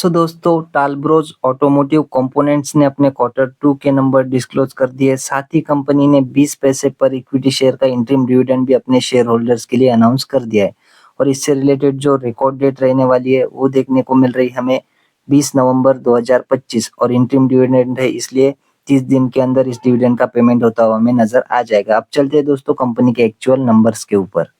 सो दोस्तों Talbros automotive components ने अपने क्वार्टर 2 के नंबर डिस्क्लोज कर दिए। साथ ही कंपनी ने 20 पैसे पर इक्विटी शेयर का इंटरिम डिविडेंड भी अपने शेयर होल्डर्स के लिए अनाउंस कर दिया है। और इससे रिलेटेड जो रिकॉर्ड डेट रहने वाली है वो देखने को मिल रही हमें 20 नवंबर 2025 और इंटरिम डिविडेंड है, इसलिए 30 दिन के अंदर इस डिविडेंड का पेमेंट होता हुआ हमें नजर आ जाएगा। अब चलते हैं दोस्तों कंपनी के एक्चुअल नंबर्स के ऊपर।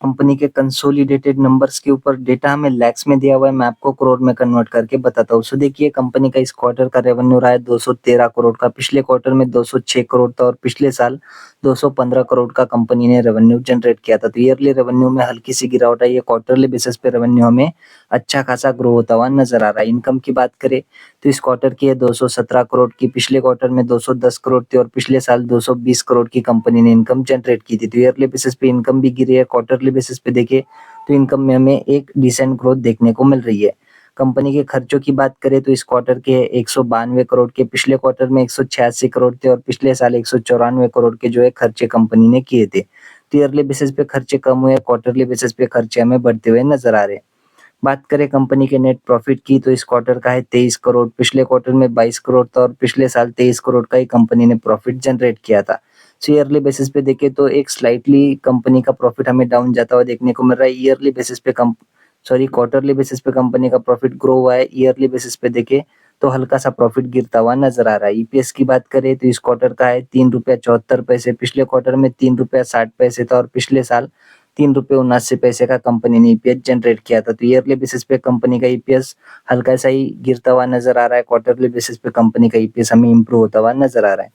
कंपनी के कंसोलिडेटेड नंबर्स के ऊपर डेटा हमें लैक्स में दिया हुआ है, मैं आपको करोड़ में कन्वर्ट करके बताता हूँ। सो देखिए कंपनी का इस क्वार्टर का रेवेन्यू रहा है 213 करोड़ का, पिछले क्वार्टर में 206 करोड़ था और पिछले साल 215 करोड़ का कंपनी ने रेवेन्यू जनरेट किया था। तो ईयरली रेवेन्यू में हल्की सी गिरावट आई है, क्वार्टरली बेसिस पे रेवेन्यू हमें अच्छा खासा ग्रो होता हुआ नजर आ रहा है। इनकम की बात करें तो इस क्वार्टर की है 217 करोड़ की, पिछले क्वार्टर में 210 करोड़ थी और पिछले साल 220 करोड़ की कंपनी ने इनकम जनरेट की थी। तो ईयरली बेसिस पे इनकम भी गिरी है, क्वार्टरली बेसिस पे देखे तो इनकम में हमें एक डिसेंट ग्रोथ देखने को मिल रही है। कंपनी के खर्चों की बात करें तो इस क्वार्टर के 192 करोड़ के, पिछले क्वार्टर में 186 करोड़ थे और पिछले साल 194 करोड़ के जो है खर्चे कंपनी ने किए थे। तो ईयरली बेसिस पे खर्चे कम हुए, क्वार्टरली बेसिस पे खर्चे हमें बढ़ते हुए नजर आ रहे हैं। बात करें कंपनी के नेट प्रॉफिट की तो इस क्वार्टर का है 23 करोड़, पिछले क्वार्टर में 22 करोड़ था और पिछले साल 23 करोड़ का ही कंपनी ने प्रॉफिट जनरेट किया था। सो ईयरली बेसिस पे देखें तो एक स्लाइटली कंपनी का प्रॉफिट हमें डाउन जाता हुआ देखने को मिल रहा है। ईयरली बेसिस पे क्वार्टरली बेसिस पे कंपनी का प्रॉफिट ग्रो हुआ है, ईयरली बेसिस पे देखें तो हल्का सा प्रॉफिट गिरता हुआ नजर आ रहा है। ईपीएस की बात करें तो इस क्वार्टर का है 3 रुपया 74 पैसे, पिछले क्वार्टर में 3 रुपया 60 पैसे था और पिछले साल 3 रुपये 79 पैसे का कंपनी ने ईपीएस जनरेट किया था। तो ईयरली बेसिस पे कंपनी का ईपीएस हल्का सा ही गिरता हुआ नजर आ रहा है, क्वार्टरली बेसिस पे कंपनी का ईपीएस हमें इंप्रूव होता हुआ नजर आ रहा है।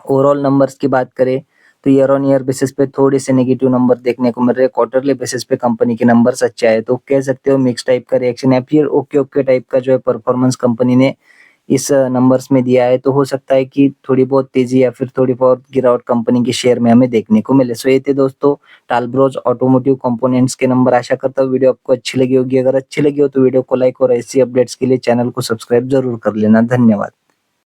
ओवरऑल नंबर्स की बात करें तो ईयर ऑन ईयर बेसिस पे थोड़े से नेगेटिव नंबर देखने को मिल रहे हैं, क्वार्टरली बेसिस पे कंपनी के नंबर्स अच्छे आए तो कह सकते हो मिक्स टाइप का रिएक्शन है, फिर ओके ओके टाइप का जो है परफॉर्मेंस कंपनी ने इस नंबर्स में दिया है। तो हो सकता है कि थोड़ी बहुत तेजी या फिर थोड़ी बहुत गिरावट कंपनी के शेयर में हमें देखने को मिले। सो ये थे दोस्तों टालब्रोज ऑटोमोटिव कंपोनेंट्स के नंबर। आशा करता हूँ वीडियो आपको अच्छी लगी होगी, अगर अच्छी लगी हो तो वीडियो को लाइक और ऐसी अपडेट्स के लिए चैनल को सब्सक्राइब जरूर कर लेना। धन्यवाद।